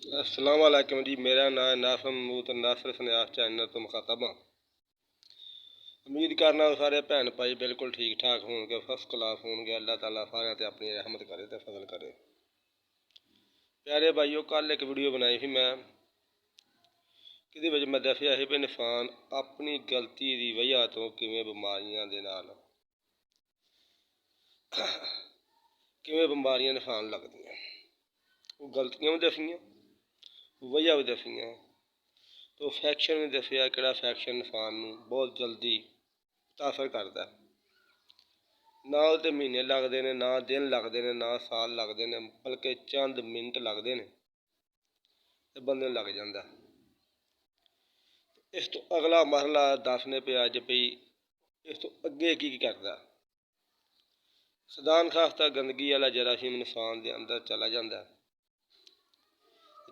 अस्सलाम वालेकुम जी। मेरा नाम नासिर महमूद नासिर सन्यास चैनल तो मुखातब हाँ। उम्मीद करना सारे भैन भाई बिल्कुल ठीक ठाक होंगे, फर्स्ट क्लास होंगे। अल्लाह ताला सारे ते अपनी रहमत करे तो फजल करे। प्यारे भाईओ, कल एक वीडियो बनाई थी मैं कि मैं दसिया भी इंसान अपनी गलती की वजह तो किवें बीमारियां दे नाल किवें बीमारियां इंसान लगदियां। वो गलतियां भी दसियां, वजह भी दसियां, तो फैक्शन भी दसिया कि फैक्शन इंसान नूं बहुत जल्दी मुतासर करता है। ना तो महीने लगते हैं, ना दिन लगते हैं, ना साल लगते हैं, बल्कि चंद मिनट लगते हैं तो बंदे लग जाता। इस तो अगला मरहला दसने पे अज भी इस तो अगे की करता। सदान खास्ता गंदगी वाला जरासीम इंसान के अंदर चला जाता।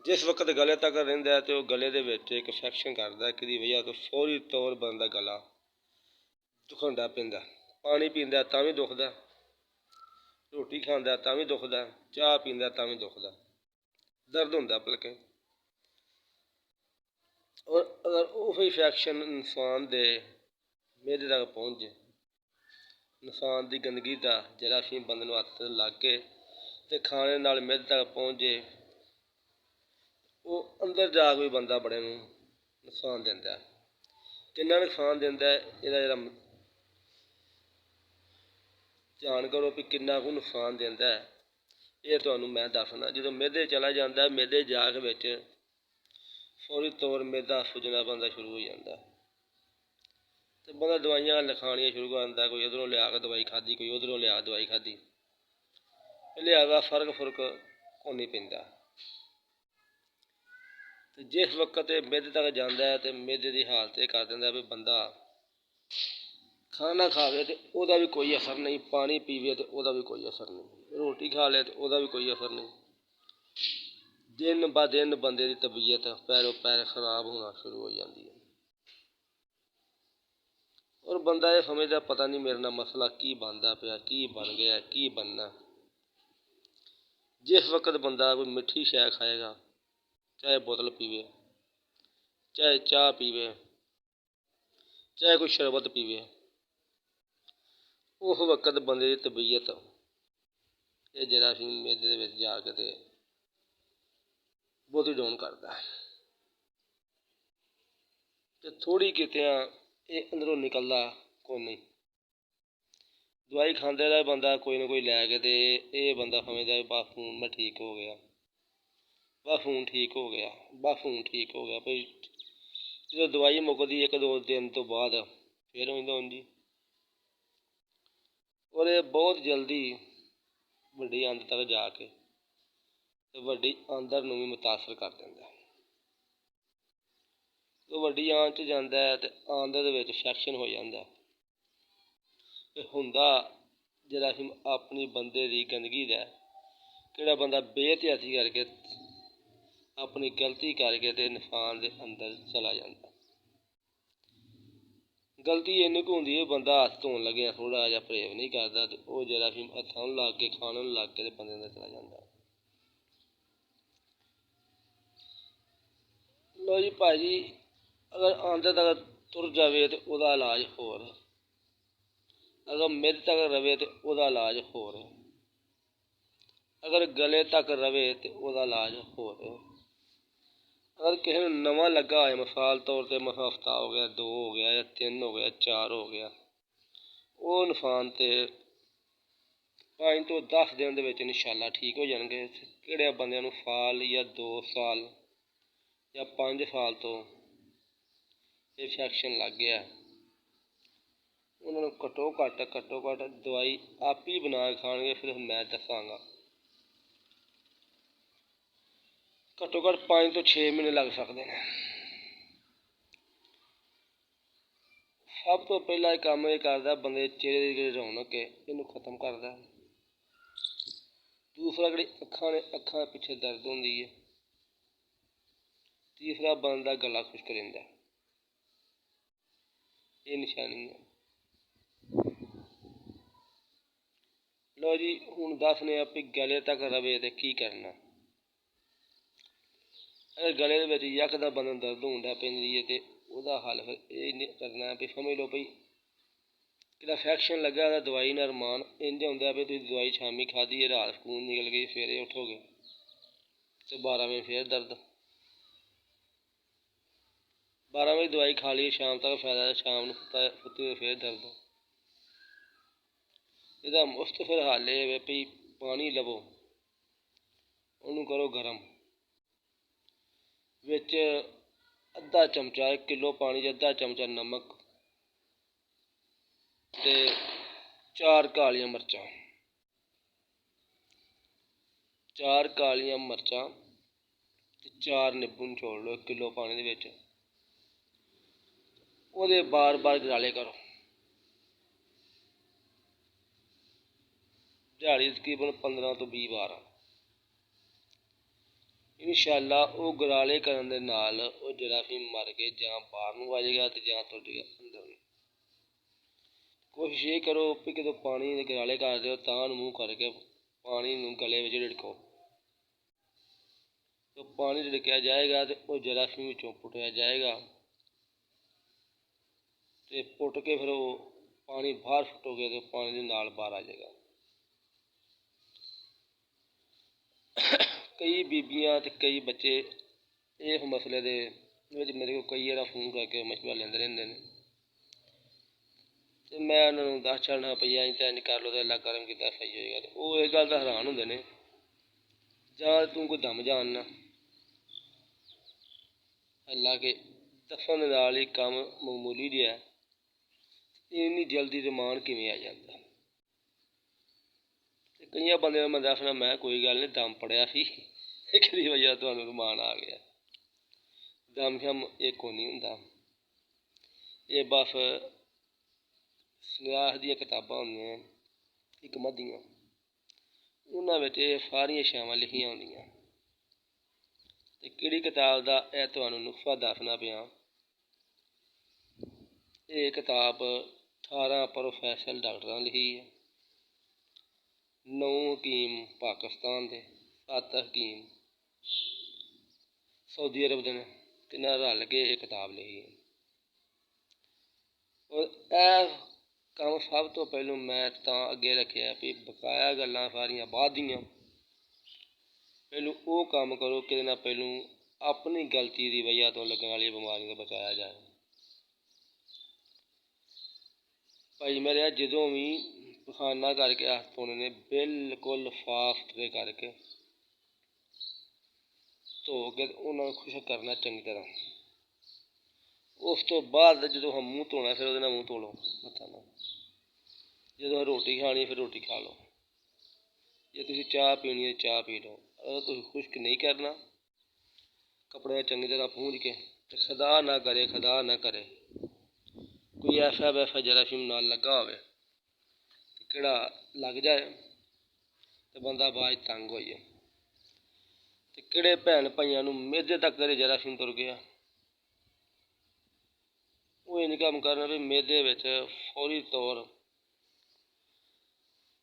जिस वक्त गले तक रहिंदा है तो गले दे विच एक इन्फेक्शन करता, कि वजह तो फौरी तौर बंदा गला दुखन लग पैंदा। पानी पींदा तां भी दुखदा, रोटी खांदा तां भी दुखदा, चाह पींदा तां भी दुखदा, दर्द होंदा बल्कि। और अगर वो इन्फेक्शन इंसान दे मेदे तक पहुँच जाए, इंसान की गंदगी का जरासीम बंदे नूं हत्थ लग के ते खाने नाल मेदे तक पहुँच जाए, वो अंदर जा के बंदा बड़े नूं नुकसान दिंदा है। किन्ना नुकसान दिंदा है इहदा जिहड़ा जान करो भी किन्ना कुछ नुकसान दिंदा है, ये तुहानूं मैं दसना। जो मेदे चला जाता है, मेदे जाग विच फौरी तौर मेदा सुजना बंदा शुरू हो जाता है, तो बंदा दवाइयां लिखानियां शुरू कर दिंदा। कोई इधरों लिया के दवाई खाधी, कोई उधरों लिया दवाई खाधी, लिहाजा फर्क कोनी पैंदा। तो जिस वक्त मेदे तक जाता है तो मेदे की हालत यह कर दिंदा भी बंदा खाना खावे तो वह भी कोई असर नहीं, पानी पीवे तो वह भी कोई असर नहीं, रोटी खा ले तो वह भी कोई असर नहीं। दिन ब दिन बंदे की तबीयत पैरों पैर खराब होना शुरू हो जाती है। और बंदा ये समझदा पता नहीं मेरे नाल मसला की बनता पिया, की बन गया, की बनना। जिस वक्त बंदा कोई मिठी शै खाएगा, चाहे बोतल पीवे, चाहे चाह पीवे, चाहे कोई शरबत पीवे, उस वक्त बंदे की तबीयत ये जरासीम मेदे दे विच जाके ते बहुती डाउन करता है। तो थोड़ी कितियां ये अंदरों निकलता कोई नहीं। दवाई खांदे रहे बंदा कोई ना कोई लैके ते ये बंदा समझदा बस हूँ मैं ठीक हो गया, बस हूँ ठीक हो गया, बस हूँ ठीक हो गया। भाई जो दवाई मुकदी एक दो दिन तो बाद फिर होंदा उंज। और ये बहुत जल्दी वड्डी अंत तक जाके वड्डी आंदर नूं भी मुतासर कर दिंदा। तो वड्डी आंत च जांदा है तो आंदर दे विच इन्फेक्शन हो जांदा। हुंदा जरासीम अपनी बंदे की गंदगी दा, किहड़ा बंदा बेहतियाती करके अपनी गलती करके ते इंसान दे अंदर चला जाता। गलती इन्नी कुछ होंदी है, बंदा हत्थ धोन लग्गे थोड़ा जिहा परहेज नहीं करता तो वह जरासीम हत्थां नूं लग के खाने नूं लग के ते बंदे अंदर चला जाता। लो जी भाजी, अगर आंदर तक तुर जाए तो वह इलाज होर, अगर मेदे तक रवे तो वह इलाज होर, अगर गले तक रवे तो वह इलाज होर। अगर किसी को नवा लगा होए, मिसाल तौर पर मसा हफ्ता हो गया, 2 हो गया, या 3 हो गया, 4 हो गया, वो इंसान तो 5 तो 10 दिन दे विच इंशाअल्लाह ठीक हो जाएंगे। किहड़े बंदियां नूं साल या 2 साल या 5 साल तो इन्फेक्शन लग गया, उन्होंने घट्टो घट्ट दवाई आप ही बना के खाणगे। फिर मैं दसांगा घट्टो घट्ट 5 तो 6 महीने लग सकते हैं। सब तो पहला काम यह करता बंदे चेहरे की रौनक है इनू खत्म करता है। दूसरा जी अखां पिछे दर्द होंदी है। तीसरा बंदा गला खुश्क रहिंदा, ये निशानी है। लो जी हुण दसने भी गले तक रवे तो की करना। अगर गले दे विच यकदम बंदे नूं दर्द होण लग पैंदी है ते ओहदा हल फिर ये नहीं करना भी समझ लो भई कि इन्फैक्शन लग्गा तां दवाई नाल रमान इंज होंदा भी तुसीं दवाई शामीं खाद्धी है रात खून निकल गई सवेरे उठोगे ते 12 बजे फिर दर्द 12 बजे दवाई खा ली शाम तक फायदा शाम नूं सुत्ते फिर दर्द ਇਹਦਾ ਮੁਫਤ ਫਿਰ ਹੱਲ ਇਹ ਹੈ ਵੀ ਪਾਣੀ ਲਵੋ ਉਹਨੂੰ ਕਰੋ ਗਰਮ ਵਿੱਚ ਅੱਧਾ ਚਮਚਾ 1 ਕਿਲੋ ਪਾਣੀ 'ਚ ਅੱਧਾ ਚਮਚਾ ਨਮਕ ਤੇ 4 ਕਾਲੀਆਂ ਮਿਰਚਾਂ 4 ਕਾਲੀਆਂ ਮਿਰਚਾਂ ਤੇ 4 ਨਿੰਬੂ ਨਿਚੋੜ ਲਓ 1 ਕਿਲੋ ਪਾਣੀ ਦੇ ਵਿੱਚ ਉਹਦੇ ਬਾਰ-ਬਾਰ ਗਰਾਲੇ ਕਰੋ ਦਿਹਾੜੀ ਤਕਰੀਬਨ 15 ਤੋਂ 20 ਵਾਰ ਇਨਸ਼ਾਅੱਲਾ ਉਹ ਗਰਾਲੇ ਕਰਨ ਦੇ ਨਾਲ ਉਹ ਜਰਾਸੀਮ ਮਰ ਕੇ ਜਾਂ ਬਾਹਰ ਨੂੰ ਆ ਜਾਏਗਾ ਤੇ ਜਾਂ ਤੁਹਾਡੇ ਅੰਦਰ ਨੂੰ ਕੋਸ਼ਿਸ਼ ਇਹ ਕਰੋ ਵੀ ਜਦੋਂ ਪਾਣੀ ਦੇ ਗਰਾਲੇ ਕਰਦੇ ਹੋ ਤਾਂ ਉਹਨੂੰ ਮੂੰਹ ਕਰਕੇ ਪਾਣੀ ਨੂੰ ਗਲੇ ਵਿੱਚ ਢਿੜਕੋ तो पानी ढिड़किया जाएगा तो वह जरासीम विचों पुटिया जाएगा तो पुट के फिर वो पानी बाहर सुटोगे तो पानी के नाल बाहर आ जाएगा कई बीबियां ते कई बच्चे इस मसले दे मेरे को कई बार फोन करके मशवरा लेंदे रहिंदे ने ते मैं उन्हां नूं दस छड़ना पई इंज ते इंज कर लो ते अल्लाह करम कीता सही होएगा ते ओह इस गल दा हैरान हुंदे ने जां तूं कोई दम जानना हालांकि दसन दे नाल ही कम मामूली जिहा इन्नी जल्दी रमान किवें आ जांदा ते कईयां बंदे मैं दसना मैं कोई गल नहीं दम पड़िया सी किहदी वजह तुहानूं रमान आ गया दम शम इक कोई नहीं हुंदा एह् बस सन्यास दियां कताबां होंदियां हिकमत दियां उन्हां विच एह् सारियां शावां लिखियां होंदियां ते किहड़ी कताब दा एह् तुहानूं नुस्खा दसना पिया एह् कताब 18 प्रोफैशनल डॉक्टरां लिखी है 9 हकीम पाकिस्तान दे 7 हकीम सऊदी अरब दे ने तिन्हां रल के एह् कताब लिखी है और एह् कम्म सब तो पहलू मैं तां अग्गे रखेआ भी बकाया गल्लां सारियां बाद दियां पहलू वो कम्म करो कि पहलू अपनी गलती की वजह तो लगने वाली बीमारी को बचाया जाए भाई मेरे जो भी पखाना करके हत्थ धोने ने बिल्कुल फास्ट करके धो के उन्होंने खुश्क करना चंगी तरह उस तो बाद जो हम मूँह धोना फिर वो मूँह धो लो हत्थां नाल जो रोटी खानी फिर रोटी खा लो जे तुसीं चाह पीनी है चाह पी लो अगर तुसीं खुश्क नहीं करना कपड़े चंगी तरह पूंज के तो खुदा ना करे कोई ऐसा वैसा जरासीम नाल लगा होवे किहड़ा लग जाए तो बंदा बाद तंग हो जाए ते किहड़े भैन भाइयां नूं मेदे तक दे जरासीम तुर गया वो इन्ह कम्म करना भी मेदे विच फौरी तौर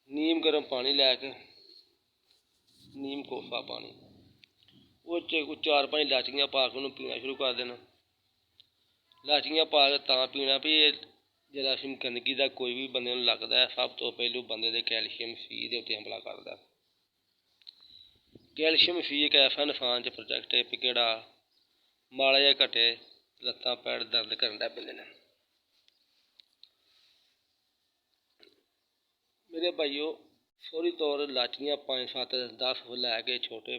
नीम गर्म पानी लैके नीम कोसा पानी वो कोई 4-5 लाचियां पा के उन्होंने पीना शुरू कर देना लाचियां पा के तां पीना भी जरासीम गंदगी का कोई भी बंदे नूं लगदा है सब तो पहलू बंदे दे कैल्शियम सी दे उत्ते हमला करदा कैल्शियम सी एक ऐसा नुकसान च प्रोजेक्ट है भी किहड़ा माड़ा जिहा घटे लत्तां पैर दर्द करन लग पैंदे ने मेरे भाइयों फौरी तौर लाचियां 5-7-10 लैके छोटे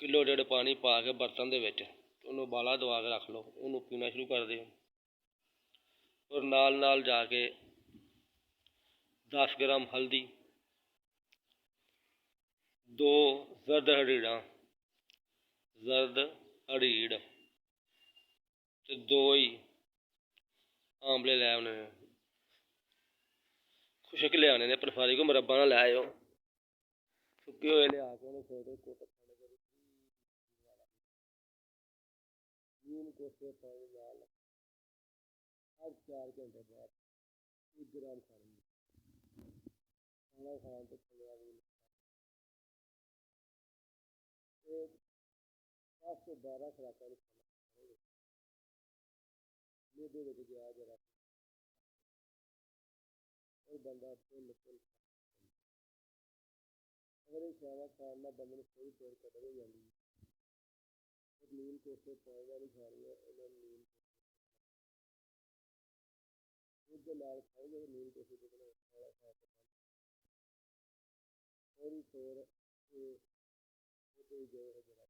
किलो डेढ़ पानी पा के बर्तन दे विच उन्होंने उबाला दवा के रख लो उन्होंने पीना शुरू कर दिओ और नाल जाके 10 ग्राम हल्दी 2 जर्द हरीड़ ते 2 ही आंवले लै आने खुश्क ले आने ने पनफारी को मुरब्बा ना लै आयो सुक्के होए लिया के उन्हें छोटे कुट नीम कोसे पानी नाल हर 4 घंटे बाद 1 ग्राम खाना खाने तो 10 ਤੋਂ 12 ਖੁਰਾਕਾਂ ਨੂੰ ਖਾਣਾ ਮੇਦੇ ਵਿੱਚ ਗਿਆ ਜਰਾ और बंदा फुल फुल अगर ये खाना खाने ਨਾਲ ਬੰਦੇ ਨੂੰ ਕੋਈ ਤੌਰ ਕਦਰ ਹੋ ਜਾਂਦੀ ਹੈ नींद कोसे पाएगा नहीं खा रही है उन्हें नींद दूध के नाल खाओगे तो नींद कोसे जितना खाना खा के थोड़ी तौर जो है जरा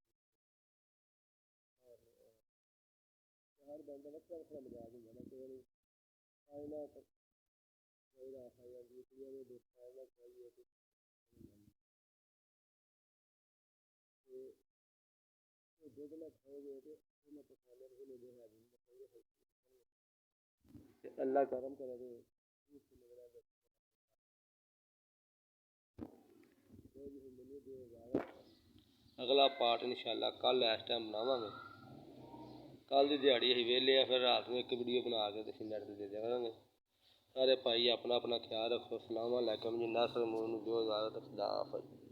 हर बंदा वक्रा वक्रा मिजाज होंगे ना कोई खाना कोई खा जाती है खाना खाइए दुध ना खाओगे तो पखाने अल्लाह करम करे अगला पार्ट इंशाअल्लाह कल इस टाइम बनावांगे कल की दिहाड़ी असीं वेले फिर रात में एक वीडियो बना के असीं नैट ते दे दिया करांगे सारे भाई अपना अपना ख्याल रखो। अस्सलाम वालेकुम जी। नासर मून जो इजाज़त खुदा हाफिज़।